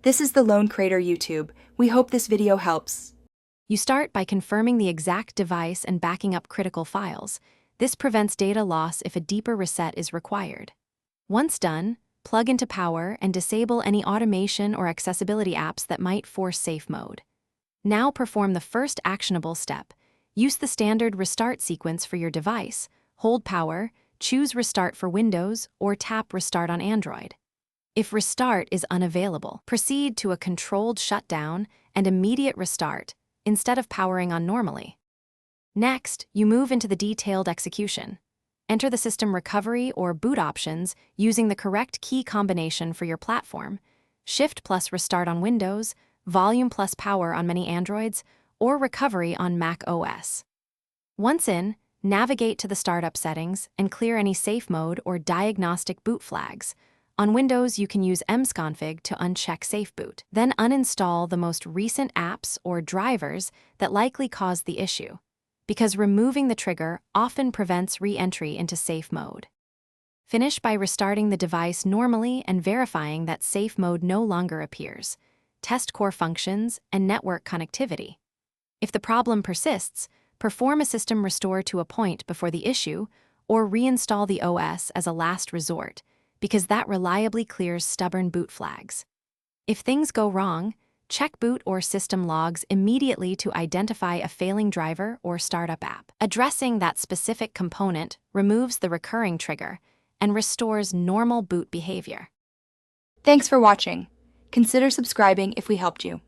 This is the Lone Crater YouTube. We hope this video helps. You start by confirming the exact device and backing up critical files. This prevents data loss if a deeper reset is required. Once done, plug into power and disable any automation or accessibility apps that might force safe mode. Now perform the first actionable step. Use the standard restart sequence for your device. Hold power, choose Restart for Windows, or tap Restart on Android. If Restart is unavailable, proceed to a controlled shutdown and immediate restart instead of powering on normally. Next, you move into the detailed execution. Enter the system recovery or boot options using the correct key combination for your platform: Shift plus Restart on Windows, Volume plus Power on many Androids, or Recovery on Mac OS. Once in, navigate to the startup settings and clear any safe mode or diagnostic boot flags. On Windows, you can use msconfig to uncheck Safe Boot. Then uninstall the most recent apps or drivers that likely caused the issue, because removing the trigger often prevents re-entry into safe mode. Finish by restarting the device normally and verifying that safe mode no longer appears. Test core functions and network connectivity. If the problem persists, perform a system restore to a point before the issue, or reinstall the OS as a last resort, because that reliably clears stubborn boot flags. If things go wrong, check boot or system logs immediately to identify a failing driver or startup app. Addressing that specific component removes the recurring trigger and restores normal boot behavior. Thanks for watching. Consider subscribing if we helped you.